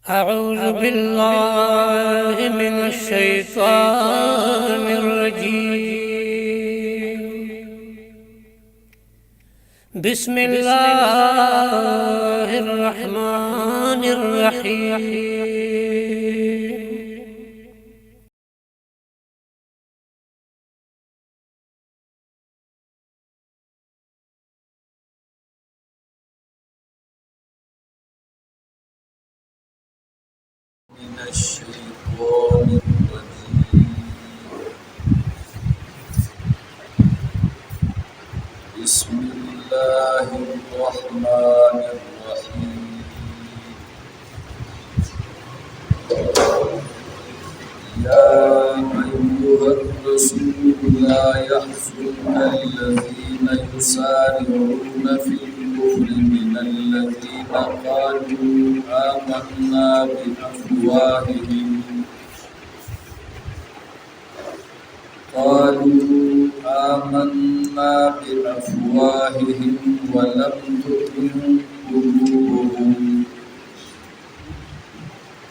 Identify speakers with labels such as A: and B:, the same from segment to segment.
A: أعوذ بالله من الشيطان الرجيم. بسم الله الرحمن الرحيم.
B: من الشيطان الرجيم. بسم الله الرحمن الرحيم. يا أيها الرسول لا يحزنك الذين يسارعون في الكفر من الذين قالوا آمنا بأفواههم ولم تؤمن قلوبهم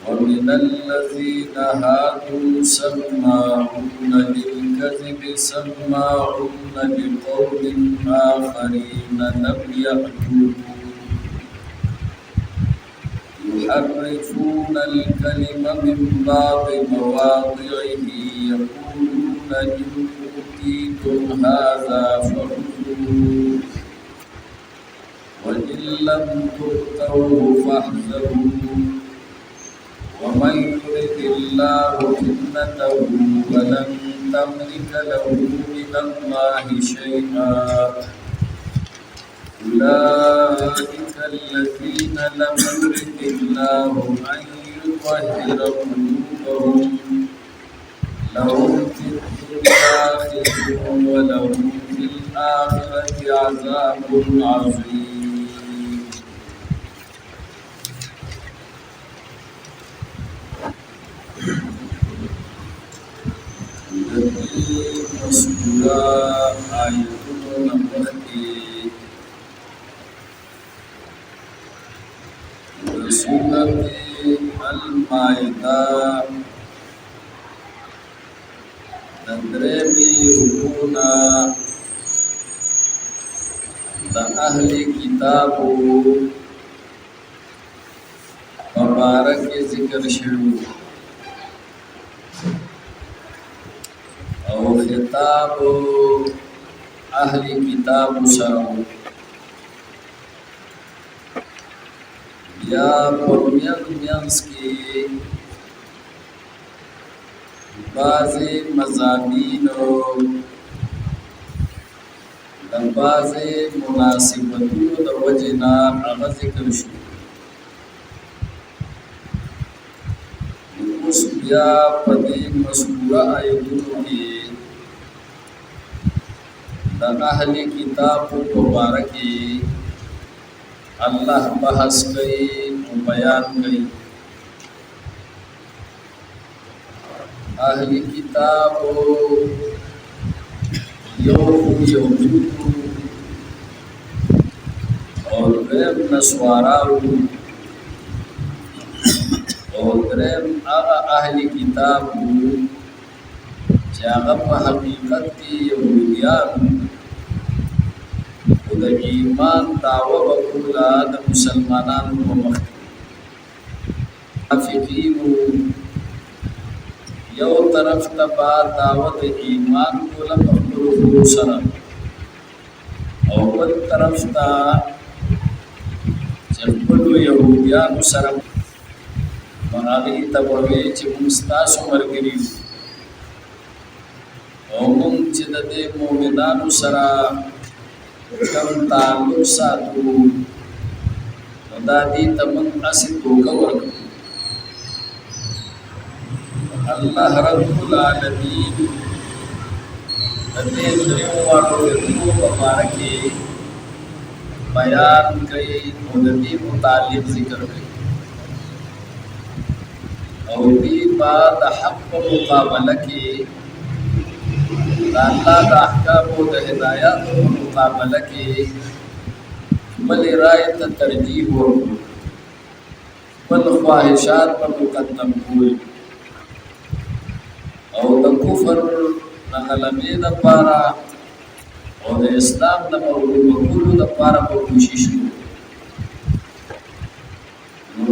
B: ومن الذين هادوا سماعون للكذب سماعون لقوم آخرين لم يأتوك يحرفون الكلم من بعض مواضعه يقولون إن أوتيتم هذا فخذوه وإن لم تؤتوه فاحذروا ومن يرد الله فتنته فلن تملك له من الله شيئا أولئك الذين لم يرد الله أن يطهر قلوبهم لهم في الدنيا خزي ولهم في الآخرة عذاب عظيم. مسورة آيتنا مخي سورة المائدة درېمې حکمونه د اهل کتابو په باره کې ذکر شوي او خطاب اهل کتابو سره یا په میانس کې بعضې مضامینو د بعضې مناسبتونو د وجې نه هغه ذکر شو. اوس بیا په دې مذکوره آیتونو کې د اهل کتابو په باره کې الله بحث کوي او بیان کوي. اهل کتابو یهود او دریم نسواراو او دریم هغه اهل کتابو چې هغه په حقیقت کې یهودیان د ایمان دعوه وکړه د مسلمانانو په مخ منافقینو یو طرف ته با دعوت ایمان کوله په خپلو سره او بل طرف ته چې خپلو یهودیانو سره هغوی ته به وایي چې موږ ستاسو ملګري یو او موږ چې د دې مؤمنانو سره کم تعلق ساتو نو دا دې ته موږ هسې دوکه ورکوو. الله رب العالمین د دې دریو واړو حکمو په باره کې بیان کوي او د دې متعلق ذکر کوي او دې با د حق په مقابله کې د الله د احکامو د هدایاتو په مقابله کې بلې رایې ته ترجیح ورکړو خپل خواهشات په مقدم کول او د کفر د غلبې دپاره او د اسلام د مغلوبه کولو دپاره به کوشش کوو.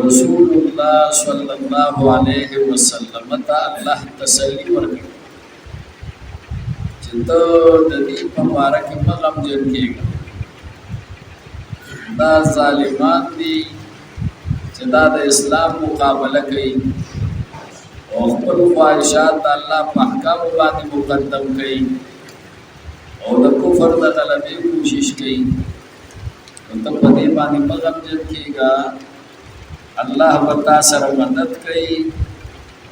B: رسول الله صلی الله علیه وسلم ته الله تسلی ورکړي چې ته د دې په باره کې مه غمجن کېږه. دا ظالمان دي چې دا د اسلام مقابله کوي او خپل خواهشات د الله په احکامو باندې مقدم کوي او د کفر د غلبې کوشش کوي. نو ته په دې باندې مه غمجن کېږه. الله به تا سره مدد کوي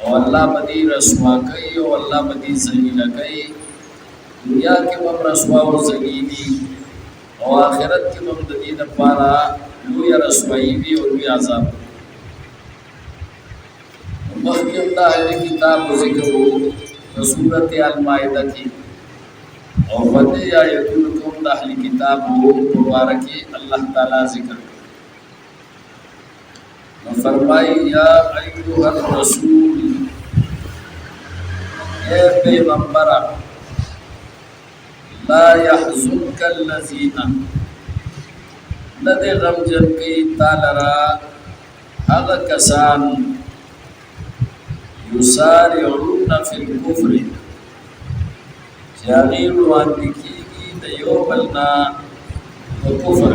B: او الله به دې رسوا کوي او الله به دې ذلیله کوي. دنیا کې به هم رسوا او ذلیلي او آخرت کې به هم د دې دپاره لویه رسوایي وي او لوی عذاب. مخکې هم دا اهل کتاب ذکر وو د سورت المائده کې او په دې آیتونو کې هم د اهل کتاب مبارک الله تعالی ذکر کوي. فرمائی یا ایوہ الرسول اے پیغمبرہ لا یحزنک الذین ندے غمجن کی تالرا حق کسان یسارعون فی الکفر جاغیر واندکی کی دیو بلنا و کفر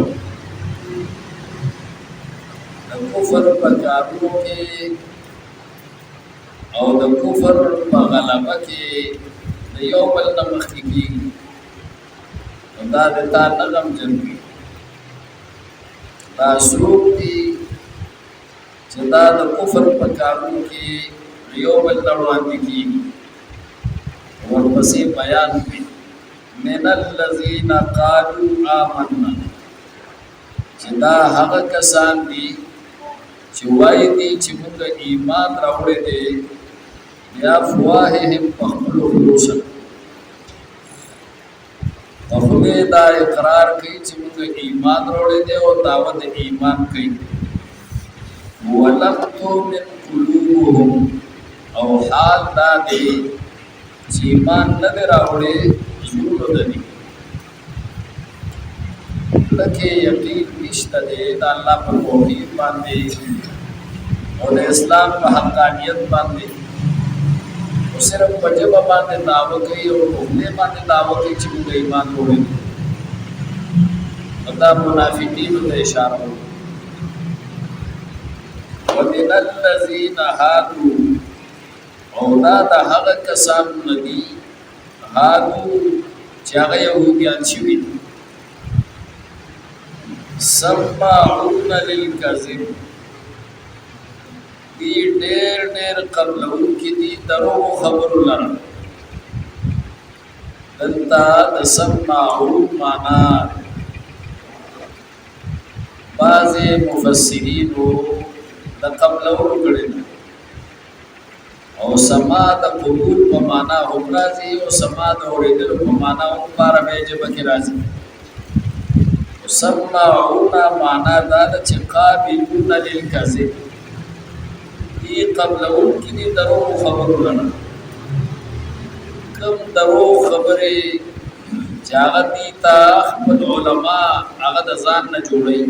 B: د کفر په کارونو کې او د کفر په غلبه کې د یو بل نه مخکې کېږي. نو دا د تا نه غمجن وي. دا څوک دي چې دا د کفر په کارونو کې د یو بل نه وړاندې کېږي. ورپسې بیان کړي من الذین قالوا آمنا چې دا هغه کسان دي چې وایي دي چې موږ ایمان راوړی دی بافواههم په خپلو خولو سره په خولې دا اقرار کوي چې موږ ایمان راوړی دی او دعوه د ایمان کوي. ولم تؤمن قلوبهم او حال دا دی چې ایمان نه دی راوړی زړونه د دي لکه یقین نشته دی د الله په توحید باندې او د اسلام په حقانیت باندې او صرف په ژبه باندې دعوه کوي او په خولې باندې دعوه کوي چې موږ ایمان راوړی دی. دا منافقینو ته اشاره وکړه. ومن الذین هادوا او دا د هغه کسانو نه دي هادو چې هغه یهودیان شوي دي سماعون للکذب دی ډېر ډېر قبلونکي دي دروغو خبرو لره. دلته د سماعون معنا بعضې مفسرینو د قبلولو کړې ده او سما د قبول په معنا هم راځي او سما د اورېدلو په معنا هم په عربۍ ژبه کې راځي. سماعون معنا دا ده چې قابلون للکذب دي قبلونکي دي دروغو خبرو لره. کوم دروغ خبرې چې هغه دي ته خپل علما هغه د ځان نه جوړوي،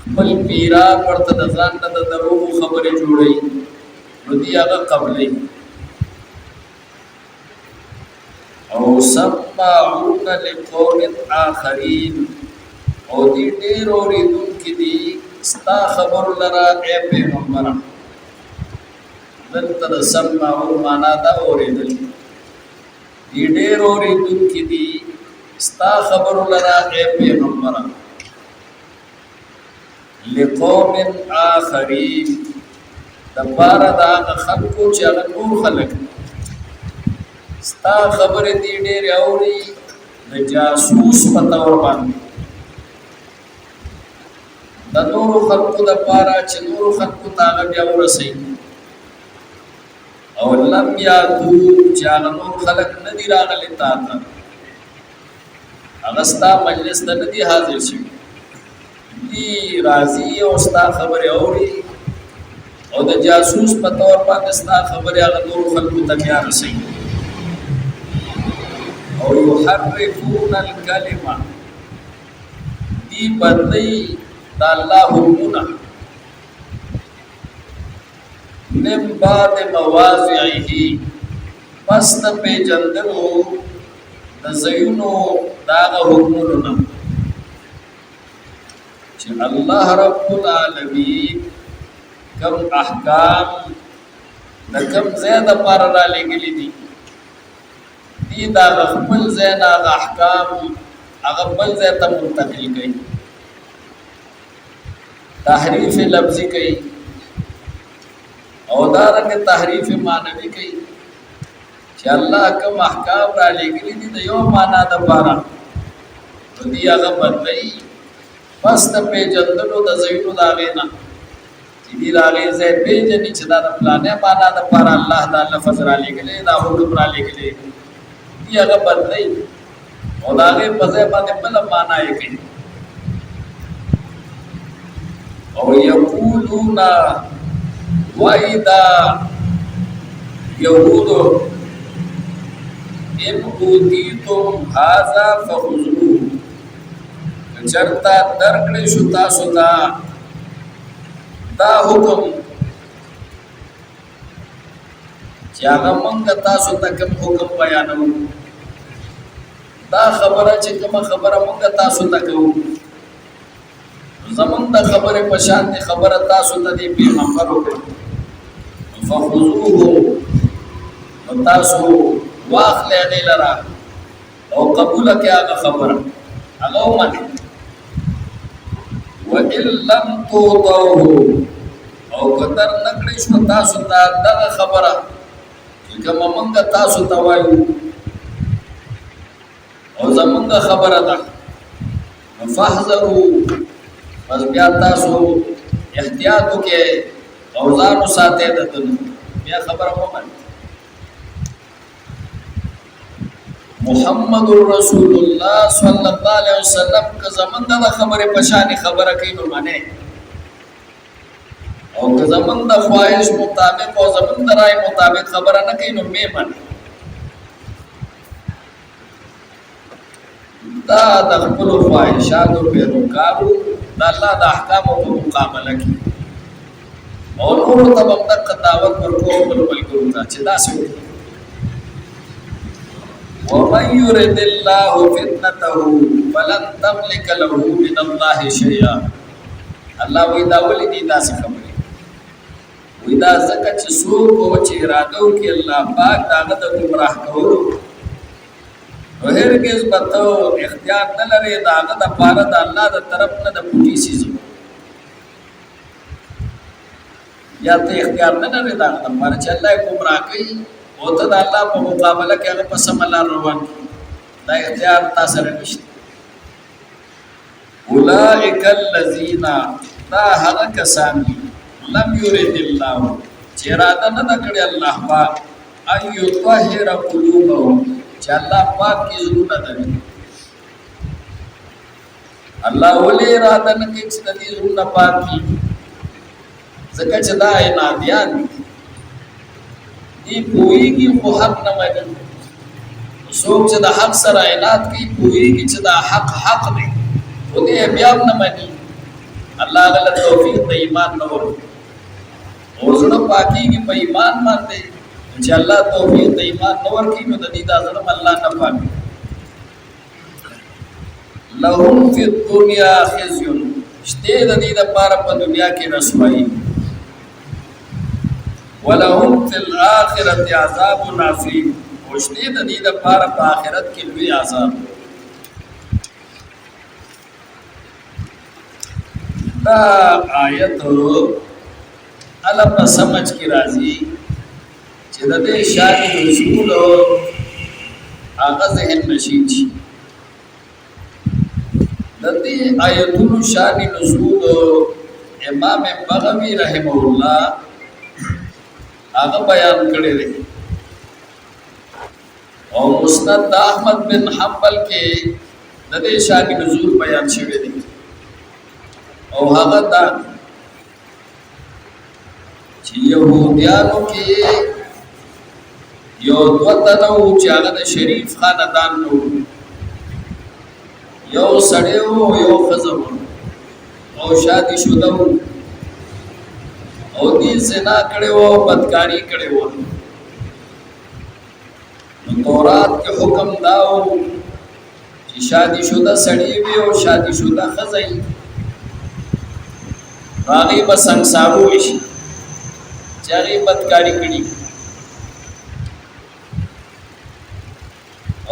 B: خپل پیران ورته د ځان نه د دروغو خبرې جوړوي، نو دي هغه قبلوي. او سماعون لقوم آخرین او دی ډېر اورېدونکي دي ستا خبرو لره اے پیغمبره. دلته د سماعون معنا دا اورېدل دی ډېر اورېدونکي دي ستا خبرو لره اے پیغمبره. لقوم آخرین دپاره د هغه خلکو چې هغه نور خلک ستا خبرې دي ډېرې اوري د جاسوس په طور باندې د نورو خلکو دپاره چې نورو خلکو ته هغه بیا ورسوي. او لم یاتو چې هغه نور خلک نه دي راغلي تا ته، هغه ستا مجلس ته نه دي حاضر شوي، دی راضی او ستا خبر اوري او د جاسوس په تور باندې ستا خبر هغه نور خلکو ته بیا رسي او يحرفون الكلمه دی بدلی د الله حکمونه من بعد مواضعه پس د پیجندلو د زینو داغه حکمونه چې الله رب العالمین کم احکام د کم زیاده پر را لګلی دي دی دا خپل زینا احکام هغه بل ځای ته منتقل کوي تحریف لفظی کوي او دارنګه تحریف معنوي کوي چې الله کوم احکام را لګلي دي د یو معنا د پاره دی هغه بدلي پس ته پیجندلو د زینو دا غینا چې دی راغی زه پیجنې چې دا د پلانې معنا د پاره الله دا لفظ را لګلي دا حکم را لګلي دی هغه بدلي او دا غي په ځای باندې بل معنا یې کوي او یقولون وَإِذَا يَهُودُ إِنْ أُوتِيتُمْ هَذَا فَخُذُوهُ چرتا درکړې شو تاسو ته دا حکم چې هغه مونږ تاسو ته کوم حکم بیانوو دا خبره چې کوم خبره مونږ تاسو ته کوو زمون د خبره په شان دي خبره تاسو ته دی پیغمبر وکړي فخذوه تاسو واخلې نه لرا او قبول کړه هغه خبره هغه ومنه وَإِن لَّمْ تُؤْتَوْهُ او قدر نکړې شو تاسو ته دغه خبره چې کوم مونږ تاسو ته وایو او زمونږ خبره ده فاحذروا پس بیا تاسو احتیاط وکړئ او ځان ساتئ د بیا خبره ومن محمد رسول الله صلی الله علیه وسلم که زمونږ د خبره پشانې خبره کوي نو معنی او که زمونږ د خواهش مطابق او زمونږ د رائے مطابق خبره نه کوي نو مې معنی دا د خپل خواهشاتو پیروکارو د الله د احکامو په مقابله کې او نور ته هم د دعوت ورکوه خپل ملګرو ته چې داسې وکړي ومن يرد الله فتنته فلن تملك له من الله شيئا الله وی دا ولې دي داسې خبرې وی دا ځکه چې څوک چې اراده وکړي الله پاک داغه د گمراه کولو او هرگز بتو اختیار نه لري داغه د پاره د الله د طرف نه د پوټي سيزو یا ته اختیار نه لري داغه د پاره چې الله گمراه کوي او ته د الله په مقابله کې هغه په سم الله روان دا اختیار تاسو سره نشته اولئک الذین دا هغه کسان لم یرید الله چې اراده نه کړی الله پاک ایو طاهر قلوبهم چې الله پاک کی زړونه ده الله ولې اراده نه کوي چې د دې زړونه پاک کی ځکه چې دا عنادیان دي پوېږي خو حق نه مانی څوک چې د حق سره عناد کوي پوېږي چې دا حق دی او دې بیا نه مانی الله غل توفیق د ایمان نه ورو او زړه پاکيږي په ایمان باندې چې الله توفیق د ایمان نور کړي نو د دې د ظلم الله نه پامي لهم فی الدنیا خزي شته د دې د پاره په دنیا کې رسوایی ولهم فی الاخرة عذاب عظیم او شته د دې د پاره په آخرت کې لوی عذاب دا آیت علم سمجھ کی راضی چې د دې شان نزول هغه ذهن نشي د دې آیتونو شان نزول امام بغوی رحمه الله هغه بیان کړی دی او مسند احمد بن حنبل کې د دې شان نزول بیان شوی دی او هغه دا چې يهوديانو کې یو دوه تنه وو چې هغه د شریف خاندان نو یو سړی وو یو ښځه وه او شادي شوده وو او دې زنا کړې وه او بدکاري کړې وه. نو تورات کې حکم دا وو چې شادي شوده سړی وي او شادي شوده ښځه وي هغې به سنګسارو شي چې هغې بدکاري کړي.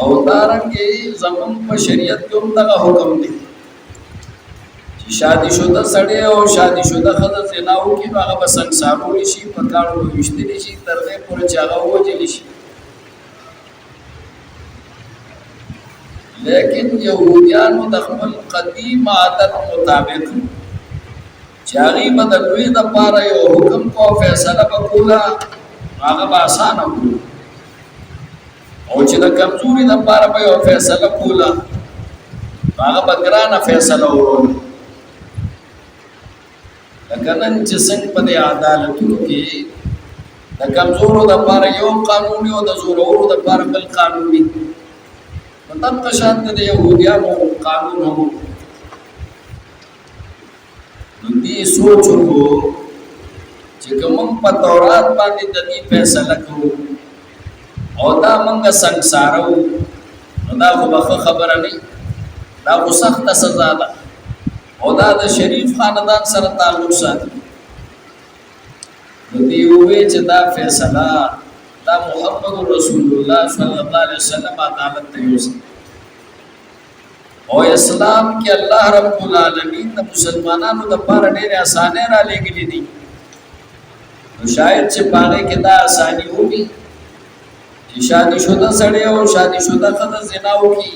B: او دارنګه زمون په شریعت کې هم دغه حکم دی چې شادي شوده سړی او شادي شوده ښځه زنا وکړي نو هغه به سنګسارول شي په کاڼو به ویشتلی شي تر دې پورې چې هغه ووژلی شي. لیکن یهودیانو د خپل قدیم عادت مطابق چې هغې به د دوی دپاره یو حکم کو فیصله به کوله هغه به اسانه کړو او چې د کمزوري دپاره به یو فیصله کوله هغه به ګرانه فیصله وروله. لکه نن چې څنګه په دې عدالتونو کې د کمزورو دپاره یو قانون وي او د زورورو دپاره بل قانون وي نو دغه شان د یهودیانو قانون هم نو دې سوچ وکړو چې که موږ په تورات باندې د دې فیصله کوو او دا منګه سنګسارو نو دا خو به خبره نه دا خو سخته سزا ده او دا د شریف خاندان سره تعلق ساتي. نو دی ووی چې دا فیصله دا محمد رسول الله صلی الله علیه وسلم عدالت ته یوسي او اسلام کې الله رب العالمین د مسلمانانو دپاره ډېرې اسانۍ را لېږلي دي. نو شاید چې په هغې کې دا اساني ووي چې شادي شوده سړی او شادي شوده ښځه زنا وکړي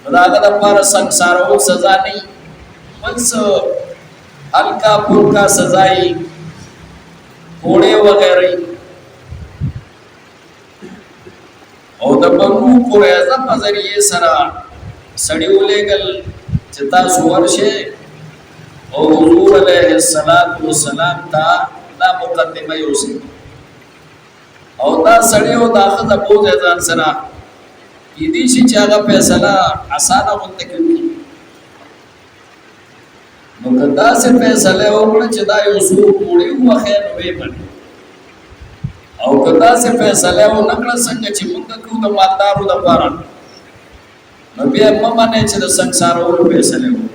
B: نو د هغه دپاره سنګسارول سزا نه وي بل څه هلکا پلکا سزا یي کوړې وغیرې او د بنو قریظه په ذریعې سره سړي ولېږل چې تاسو ورشئ او حضور علیه السلام ته دا مقدمه یوسئ او دا سړی او دا ښځه بوځئ ځان سره کیدای شي چې هغه فیصله اسانه غوندې کړي. نو که داسې فیصله وکړه چې دا یو څوک کوړی ووښی نو ویې مني او که داسې فیصله ونه کړه څنګه چې موږ کوو د مالدارو دپاره نو بیا مه منئ چې د سنګسارولو فیصلې وکړو.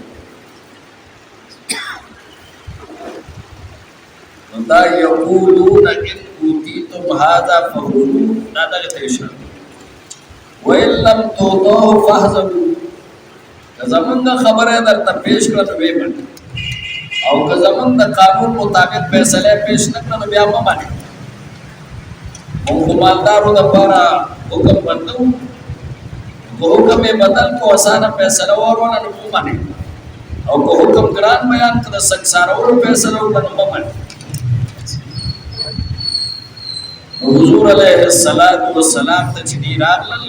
B: نو دا یقولون ان اوتیتم هذا فخذوه دا دغې ته اشاره وان لم تؤتوه فاحذروا که زمونږ خبره یې درته پیش کړه نو ویې منئ او که زمونږ د قانون مطابق فیصله پیش نه کړه نو بیا مه منئ. موږ خو مالدارو دپاره حکم بدلو که حکم یې بدل کو اسانه فیصله وروله نو مه منئ او که حکم ګران بیان که د سنګسارولو فیصله وکړه نو مه منئ. حضور علیه السلام ته چې دی راغلل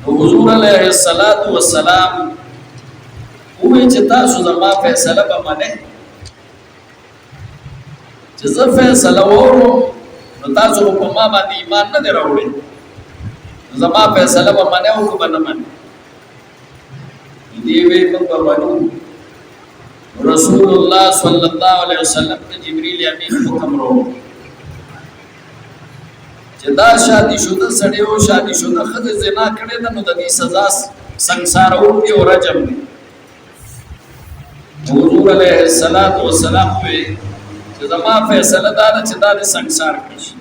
B: نو حضور علیه السلام ووی چې تاسو زما فیصله به منئ چې زه فیصله وورم نو تاسو په ما باندې ایمان نه دی راوړی زما فیصله به منئ او که به نه منئ. دی وی موږ به منو. رسول الله صلی الله علیه وسلم ته جبریل امین حکم راوړ چې دا شادي شوده سړی او شادي شوده ښځه زنا کړې ده نو د دې سزا سنګسارول دي او رجم دی. حضور علیه السلام وی چې زما فیصله دا ده چې دا دې سنګسار کړي شي.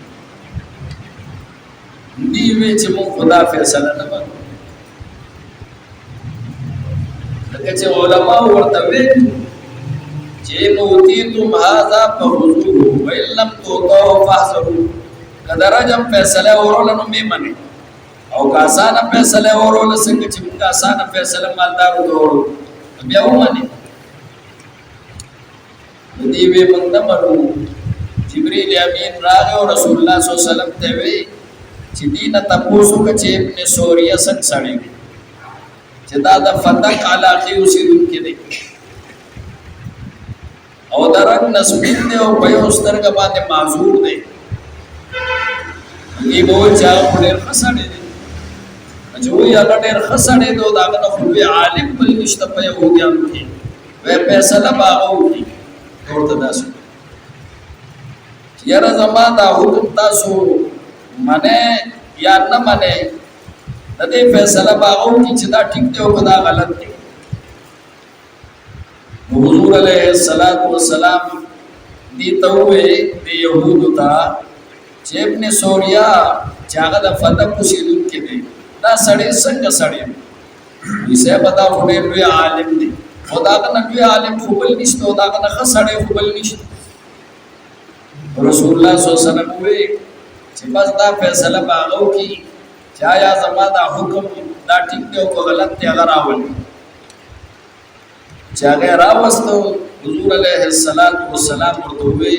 B: دی وی چې موږ خدا فیصله نه منو لکه چې علما ورته ویل چې ان اوتیتم هذا فخذوه وان لم تؤتوه فاحذروا که د رجم فیصله وروله نو مې منئ او که اسانه فیصله وروله څنګه چې موږ اسانه فیصله مالدارو ته وروړو نو بیا ومنئ. نو دې وی موږ نه منو. جبریل امین راغی او رسول الله صلی الله علیه وسلم ته وی چې دې نه تپوس وکړه چې ابن سوریه څنګه سړی دی چې دا د فتق علاقې اوسېدونکی دی. نو دې وی موږ به منو. رسول الله صلی الله علیه وسلم ته وی چې زما فیصله دا ده چې دا دې سنګسار کړي شي. دی وی موږ به منو. او درنګ نسبین دی او په یو سترګه باندې معذور دی ای به چا ډېر خسړې دي چې وی هغه ډېر خسړې دی دا هغه خو عالم بل نشته په یهودیانو کې وې فیصله باغو کې ورته داسې یاره زما دا حکم تاسو منه یا نه منه د دې فیصله باغو کې چې دا ټیک دی او دا غلط دی حضور علیہ الصلوۃ والسلام دی توه دی یهودو تا چې ابن سوریا چې هغه د فتح کوشیدون کې دی دا سړی څنګه سړی یې پتا وړي لوی عالم دی او دا نه لوی عالم خو بل نشته او دا نه ښه سړی خو بل نشته رسول الله صلی الله علیه وسلم وی چې بس دا فیصله باغو کې چا یا زما دا حکم دا ټیک دی او غلط دی هغه راولي چې هغه راوستو حضور علیه السلام ورته وی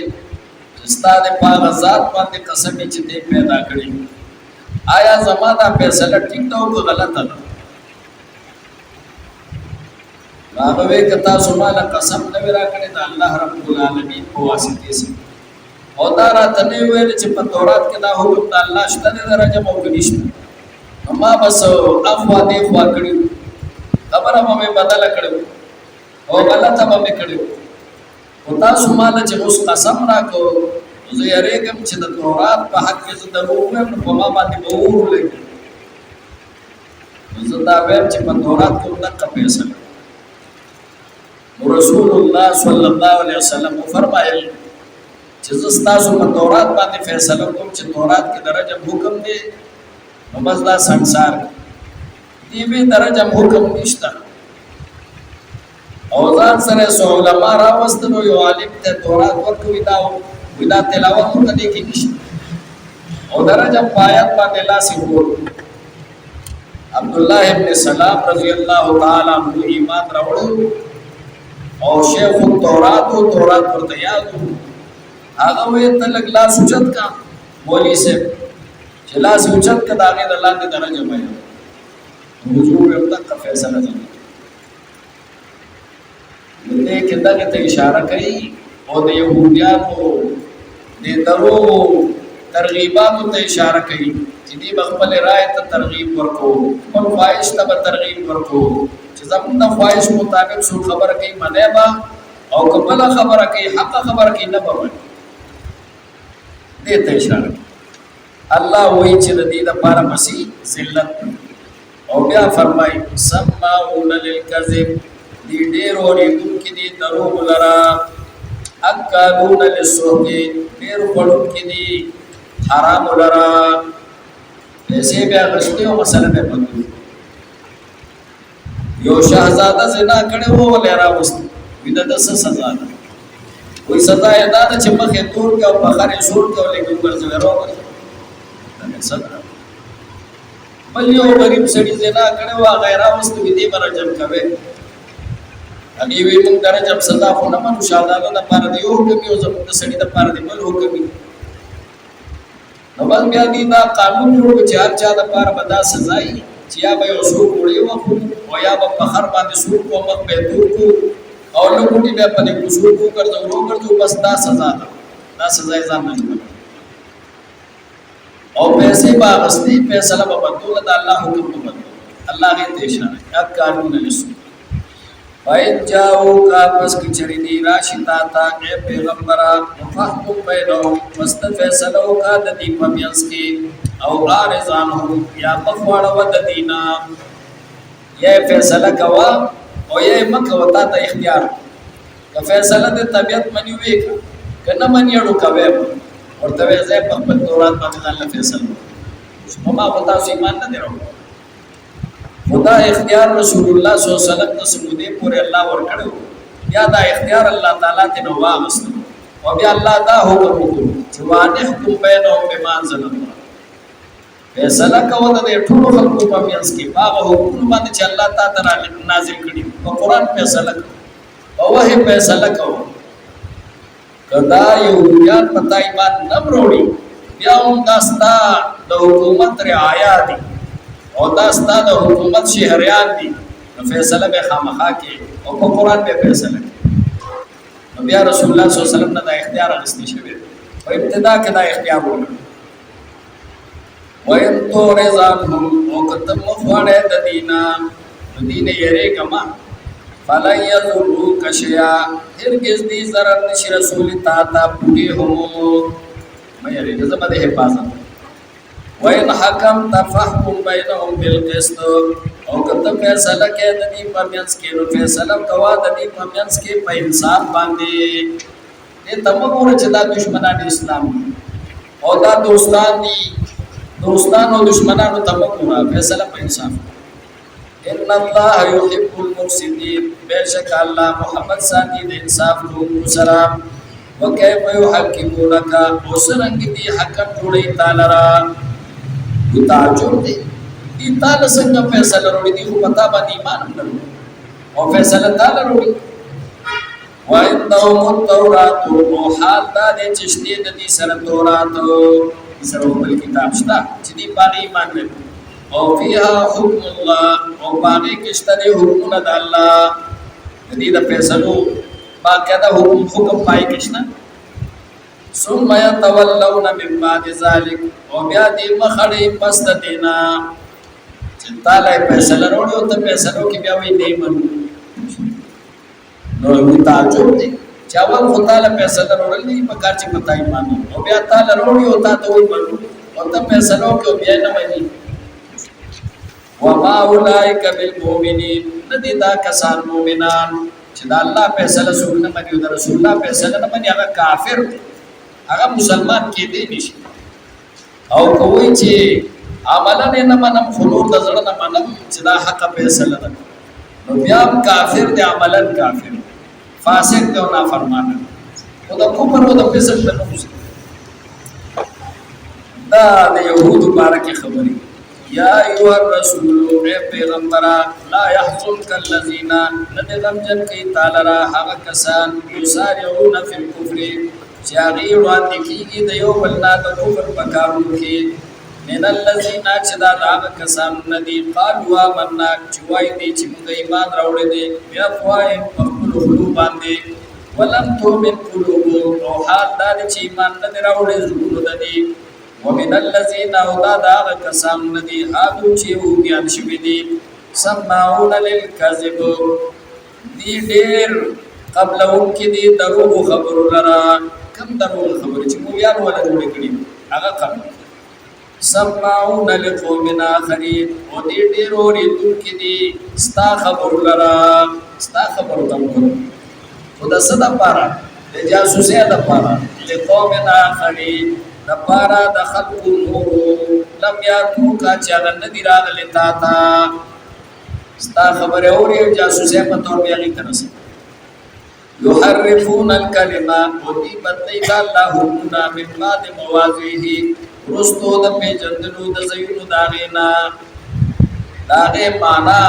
B: استاد پاک ذات باندې قسم چې دې پیدا کړی آیا زما دا فیصله ټیک دی او غلطه ده هغه وی کتا سماله قسم نه ورا کړی دا الله رب العالمین په واسطه سره او دا راته نه ویل چې په تورات کې دا حکم د الله شته درجه مو کې نشته اما بس افوا دې خوا کړی خبره مې بدل کړو او غلطه مې کړو او تاسو مال چې اوس قسم راکو زه یریږم چې د تورات په حق کې زه دروغ وایم په ما باندې باور لګي زه دا وایم چې په تورات کې دغه فیصله رسول الله صلی الله علیه وسلم فرمایل چې زه تاسو په تورات باندې فیصله کوم چې تورات کې درجه حکم دی نو بس دا ਸੰسار دی به درجه حکم نشته او ځان سره سو علماء راوستنو یو عالم ته تورات ورکوي دا ودا تلاوت کوي کې نشته او درجه پایات باندې لاسي ور عبد الله ابن سلام رضی الله تعالی عنہ ایمان راوړو او شیخ التورات او تورات ورته یادو هغه وې تلک لاس اوچت کا مولوی سے چلا اوچت کا داغه د الله د درجه مې حضور یو تک فیصله ده دې کې دغه ته اشاره کوي او د يهوديانو د درو ترغیباتو ته اشاره کوي چې دې خپل رائے ته ترغیب ورکو خپل خواهش ته ترغیب ورکو چې زموږ د خواهش مطابق څو خبره کوي منه با او قبل خبره کوي حق خبره کوي نه به دې ته اشاره الله وایي چې د دې لپاره مسیح ذلت او بیا فرمایي سماعون للکذب دې ډېر اورېدون کې دي دروغ لرا اکلون للسحت ډېر وړون کې دي حرام لرا ایسے بیا غشتي او مسله به بدل یو شاهزاده زنا کړي وو لرا وست ودا د سزا ده کوئی سزا ادا د چې مخه تور کې او بخاري شور کې او لګو ورځي ورو دا سزا بل یو غریب سړي زنا کړي وا غیر واست دې برجم کوي اګي وی موږ درجه سزا خو نه منو شاهزاده د پاره دی یو حکم یو زموږ د سړي د پاره دی بل حکم نو بل بیا دي دا قانون جوړ چې هر چا د پاره بدا سزا ای چې یا به اوسو وړي او یا به بخر باندې سور کو مخ به دور کو او لوګو دې په دې قصور کو ګرځو بس دا سزا ده دا سزا یې ځان نه او پیسې با غستی فیصله په بدل د الله حکم په بدل الله غي ته اشاره یا قانون لسو فاین جاو کا پس کی چری دی راشتا تا اے پیغمبرا فحکم بینهم مست فیصله کا د دې پمینس کی او ارزانو یا پخواړه ود دینا یہ فیصله کوا او یہ مکه وتا ته اختیار که فیصله د طبيعت منی وی کنه منی اړو کوي ورته زه په خپل تورات باندې الله فیصله ما وتا ایمان نه درو خدا اختیار رسول الله صلی الله علیه وسلم ته سمودي پورې الله ور کړو یا دا اختیار الله تعالی ته نو واغست او بیا الله دا حکم وکړو چې وانه حکم بینهم بما انزل الله فیصله کوو د ټولو خلکو په میانس کې هغه حکم باندې چې الله تعالی نازل کړي په قران فیصله او وه فیصله کوو کدا یو یان پتا ایمان نه وروړي بیا هم داستا د حکومت رعایا دي او داستا د حکومت شهریان دي نو فیصله به خامخا کې او په قران به فیصله بیا رسول الله صلی الله علیه وسلم نه دا اختیار اخیستی شوی په ابتدا کې دا اختیار وکړ وَإِن تُعْرِضْ عَنْهُمْ او کته مخواړه د دینا دین یې کما فَلَن يَضُرُّوكَ شَيْئًا هرگز دې ضرر نشي رسول تا پوری هم مې یې زما د حفاظت وَإِنْ حَكَمْتَ فَاحْكُمْ بَيْنَهُم بِالْقِسْطِ او کته فیصله کې د دې په منځ کې نو فیصله کوا د دې په منځ کې په انصاف باندې دې تمګور چې دا دشمنان اسلام او دا دوستان دي دوستان او دشمنانو تمګور فیصله په انصاف ان الله يحب المفسدين بشك الله محمد ساتي د انصاف کو سلام وكيف يحكمونك وسرنګ دي حکم جوړي تعالی را تعجب دي دي تعالی څنګه فیصله وروړي دي خو پتا باندې ایمان لرو او فیصله تعالی وروړي وعندهم التوراة او حال دا دي چشتي د دې سره تورات سره بل کتاب شته چې دي باندې ایمان لري او فيها حكم الله او باندې کشته دي حکمونه د الله د دې د فیصلو باقاعده حکم پای کشنه ثم يتولون من بعد ذلك او بیا دې مخړې پس د دینا چې تعالی فیصله وروړي او ته فیصلو کې بیا وې نه منو نو یو تعجب دي چې اول خدای فیصله وروړل دي په کار چې پتا ایمان او بیا تعالی وروړي او ته وې منو او ته فیصلو کې بیا نه مني وما اولئک بالمؤمنین ندی دا کسان مؤمنان چې دا الله فیصله سونه مني او رسول الله فیصله نه مني هغه کافر دی هغه مسلمان کې دی نشي او کوی چې عملا نه منم خلور د زړه نه منم چې دا حق فیصله ده نو بیا کافر دی عملا کافر فاسق دی او نافرمان او د کفر او د فسق په نوم دا د يهودو بارکه خبري یا ایها الرسول اے پیغمبر لا يحزنك الذين ندغم جن کی تعالی را هغه کسان یسارعون فی الكفر چاغي وړاندې کیږي د یو بلنا د کفر پکارو کې من الذين چدا هغه کسان ندي قالوا آمنا چوي دي چې موږ ایمان راوړې دي بیا کوی په خپل قلوب باندې ولم تؤمن قلوبهم او حال دا چې ایمان نه راوړې زړه دي ومن الذين اودادا کسان ندي هادو چې وګیان شوی دي سمعون للكذب دي ډېر قبلهم کې دي دروغ خبرو لرا کم دروغ خبر چې مو یار ولا جوړ کړی هغه قبل سمعون لقوم اخرين او دي ډېر اورېدو کې دي ستا خبرو لرا ستا خبرو تم خدا صدا پارا د جاسوسه د پارا لقوم اخرين د پارا د خلق نور لم یاتو کا چاغ ندی راغلی تا تا ستا خبر اوري جاسوسه په تور بیا غي ترسه يحرفون الكلمه او دی بدلی با الله حکمنا من بعد مواضعه رستو د په جندلو د زینو داغینا داغه معنا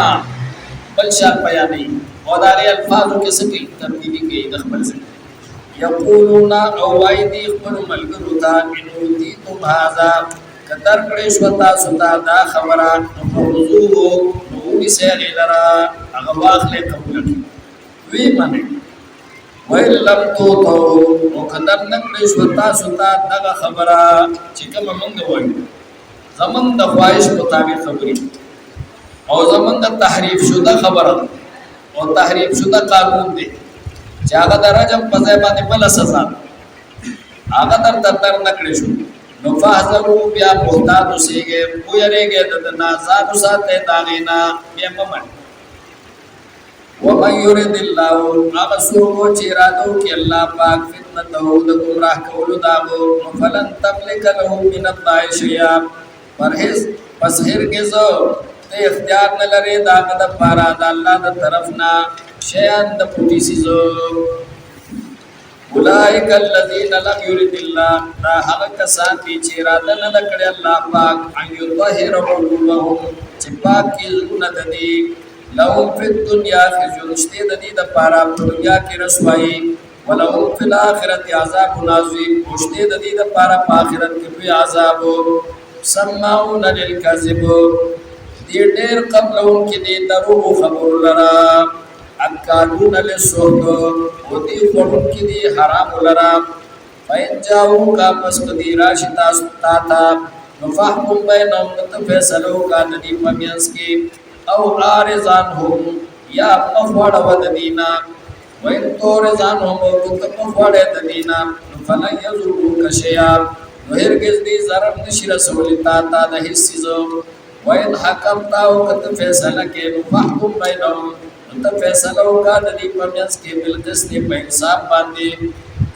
B: بل شان بیانې او داغه الفاظو کې څه کې ترتیبي کې د خپل ځای یقولون او وایدی خپل ملګرو ته انوتی تم هاذا کتر کړي شوتا ستا دا خبره موضوع نو سه غلرا هغه واخلې قبول وی باندې ویل لم تو او کتر نکړي شوتا ستا دا خبره چې کوم مونږ وایو زمون د خواهش مطابق خبري او زمون د تحریف شوه خبره او تحریف شوه قانون دی چې هغه درجه په ځای باندې بل سزا هغه در نکړې شو نو فاحذروا بیا محتاط اوسېږي ويرېږي د نازاد ساته داغینا بیا ممن ومن يريد الله هغه څوک چې اراده وکړي الله پاک فتنته د گمراه کولو داغو فلن تملك له من الله شيئا پرهیز پس هرگز ته اختیار نه لري داغه د پاره د الله د طرفنا شیان د پټی سيزو اولئک الذین لم یرد الله دا هغه کسان چې اراده نه کړی الله پاک ان یطهر قلوبهم چې پاک کیونه د دې لهم فی الدنیا خزي د دې د پاره په دنیا کې رسوایی ولهم فی الاخرة عذاب عظیم د دې د پاره په آخرت کې لوی عذاب سمعون للکذب دې ډېر قبلهم کې دې دروغ خبر لرا اکالون للسحت ودی خورن کی دی حرام لرا فین جاؤ کا پس کدی راشتا تا نفحکم بینهم نتفیصلو کا ندی پمینس کی او آرزان هم یا مخوڑ وددینا وین تورزان هم کتمخوڑ ددینا فلن یزرو کشیا وہرگز دی ضرر نشی رسولی تا دا حسیزو وین حکم تاو کت فیصلہ کے نفحکم بینهم نتفیصلو کا ندی پمینس کی بالقسط پہ انصاف باندی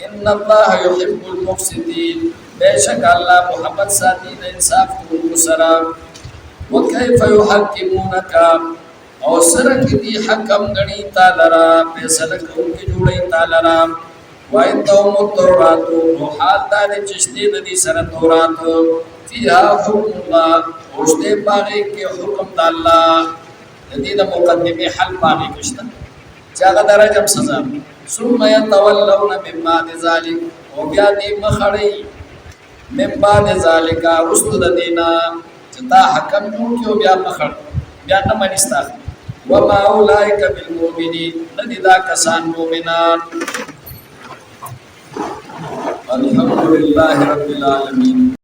B: ان اللہ یحب المفسدین بے شک اللہ محمد ساتین انصاف کو سرا وکیف یحکمونک او سرک دی حکم گنی تا لرا فیصلہ کون کی جوڑی تا لرا وعندهم التورات وحال دار چشتی دی سر تورات فیها حکم اللہ اوشتے باغی کے حکم دا اللہ دید مقدمی حل باغی کشتا چاگا درجم سزا ثم يتولون من بعد ذلك او بیا دی مخڑی من بعد ذلك رسل دینا چتا حکم جوڑ کیو بیا مخڑ بیا نمانستا وما اولئک بالمؤمنین ندی دا کسان مومنان الحمدللہ رب العالمین.